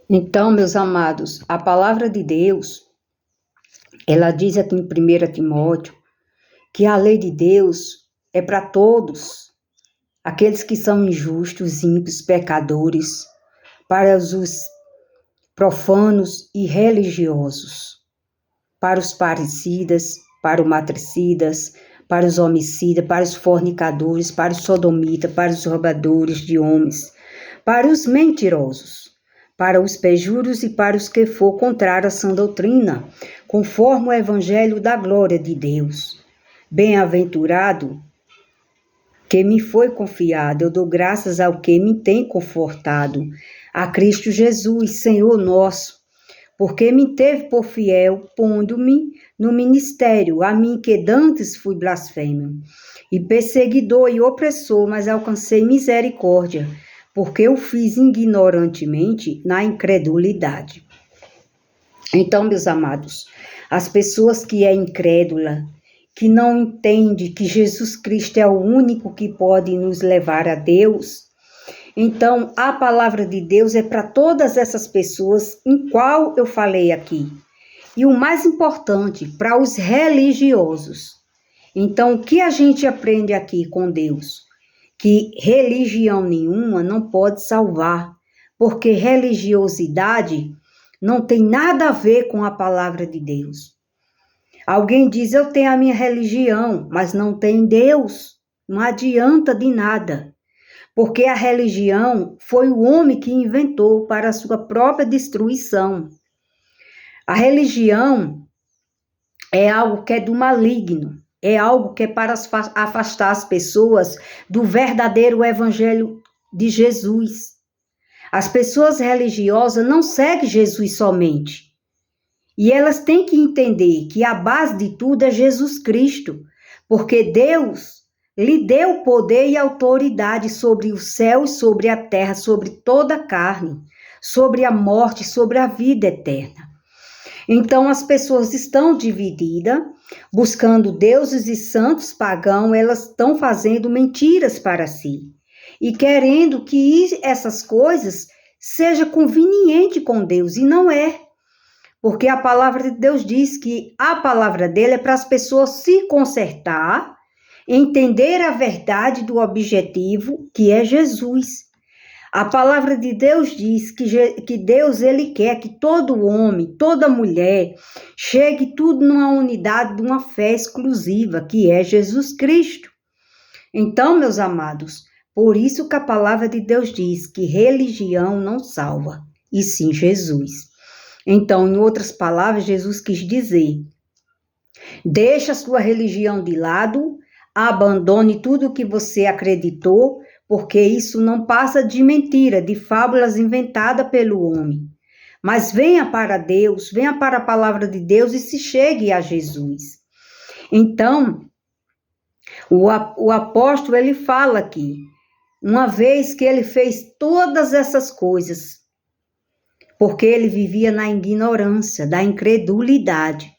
Então, meus amados, a palavra de Deus, ela diz aqui em 1 Timóteo, que a lei de Deus é para todos, aqueles que são injustos, ímpios, pecadores, para os profanos e religiosos, para os parricidas, para os matricidas, para os homicidas, para os fornicadores, para os sodomitas, para os roubadores de homens, para os mentirosos, para os perjuros e para os que for contrário à sã doutrina, conforme o evangelho da glória de Deus. Bem-aventurado que me foi confiado, eu dou graças ao que me tem confortado, a Cristo Jesus, Senhor nosso, porque me teve por fiel, pondo-me no ministério, a mim que dantes fui blasfêmio, e perseguidor e opressor, mas alcancei misericórdia, porque eu fiz ignorantemente na incredulidade. Então, meus amados, as pessoas que é incrédula, que não entende que Jesus Cristo é o único que pode nos levar a Deus, então a palavra de Deus é para todas essas pessoas em qual eu falei aqui. E o mais importante, para os religiosos. Então, o que a gente aprende aqui com Deus? Que religião nenhuma não pode salvar, porque religiosidade não tem nada a ver com a palavra de Deus. Alguém diz, eu tenho a minha religião, mas não tem Deus. Não adianta de nada. Porque a religião foi o homem que inventou para a sua própria destruição. A religião é algo que é do maligno, é algo que é para afastar as pessoas do verdadeiro evangelho de Jesus. As pessoas religiosas não seguem Jesus somente. E elas têm que entender que a base de tudo é Jesus Cristo, porque Deus lhe deu poder e autoridade sobre o céu e sobre a terra, sobre toda a carne, sobre a morte, sobre a vida eterna. Então, as pessoas estão divididas, buscando deuses e santos pagãos, elas estão fazendo mentiras para si e querendo que essas coisas sejam convenientes com Deus, e não é. Porque a palavra de Deus diz que a palavra dele é para as pessoas se consertar, entender a verdade do objetivo, que é Jesus. A palavra de Deus diz que Deus ele quer que todo homem, toda mulher, chegue tudo numa unidade de uma fé exclusiva, que é Jesus Cristo. Então, meus amados, por isso que a palavra de Deus diz que religião não salva, e sim Jesus. Então, em outras palavras, Jesus quis dizer, deixa a sua religião de lado, abandone tudo o que você acreditou, porque isso não passa de mentira, de fábulas inventadas pelo homem. Mas venha para Deus, venha para a palavra de Deus e se chegue a Jesus. Então, o apóstolo, ele fala aqui, uma vez que ele fez todas essas coisas, porque ele vivia na ignorância, da incredulidade.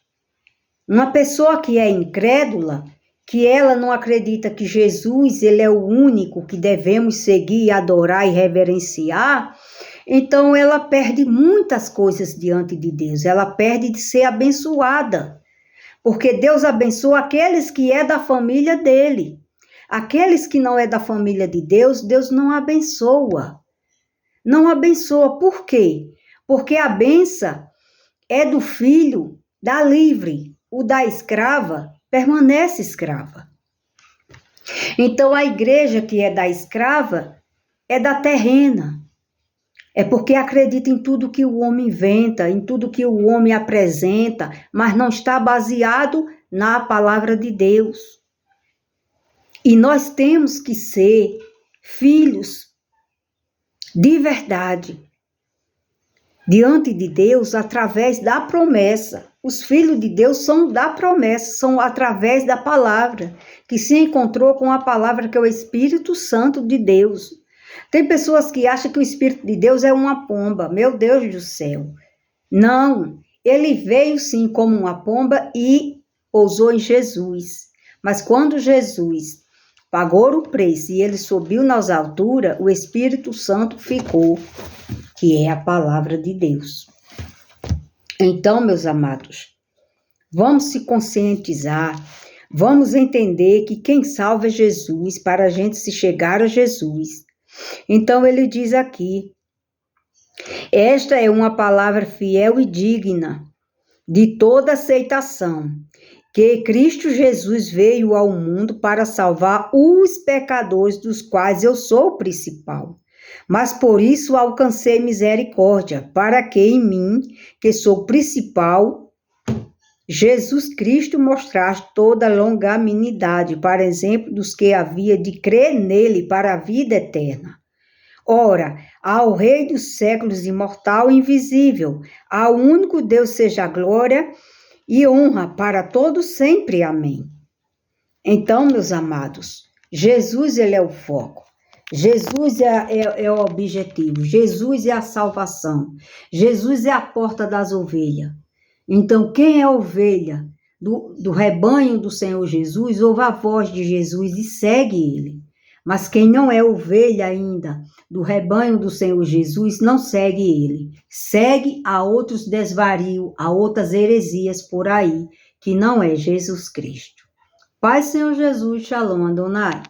Uma pessoa que é incrédula, que ela não acredita que Jesus ele é o único que devemos seguir, adorar e reverenciar, então ela perde muitas coisas diante de Deus, ela perde de ser abençoada, porque Deus abençoa aqueles que é da família dele. Aqueles que não é da família de Deus, Deus não abençoa. Não abençoa, por quê? Porque a benção é do filho da livre, o da escrava permanece escrava. Então a igreja que é da escrava é da terrena. É porque acredita em tudo que o homem inventa, em tudo que o homem apresenta, mas não está baseado na palavra de Deus. E nós temos que ser filhos de verdade diante de Deus através da promessa. Os filhos de Deus são da promessa, são através da palavra, que se encontrou com a palavra que é o Espírito Santo de Deus. Tem pessoas que acham que o Espírito de Deus é uma pomba, meu Deus do céu. Não, ele veio sim como uma pomba e pousou em Jesus. Mas quando Jesus pagou o preço e ele subiu nas alturas, o Espírito Santo ficou, que é a palavra de Deus. Então, meus amados, vamos se conscientizar, vamos entender que quem salva é Jesus, para a gente se chegar a Jesus. Então, ele diz aqui, esta é uma palavra fiel e digna de toda aceitação, que Cristo Jesus veio ao mundo para salvar os pecadores, dos quais eu sou o principal. Mas por isso alcancei misericórdia, para que em mim, que sou o principal, Jesus Cristo mostrasse toda longanimidade, para exemplo dos que havia de crer nele para a vida eterna. Ora, ao Rei dos séculos, imortal e invisível, ao único Deus seja glória e honra para todos sempre. Amém. Então, meus amados, Jesus, ele é o foco. Jesus é o objetivo. Jesus é a salvação. Jesus é a porta das ovelhas. Então, quem é ovelha do rebanho do Senhor Jesus, ouve a voz de Jesus e segue ele. Mas quem não é ovelha ainda do rebanho do Senhor Jesus, não segue ele. Segue a outros desvarios, a outras heresias por aí, que não é Jesus Cristo. Pai, Senhor Jesus, Shalom, Adonai.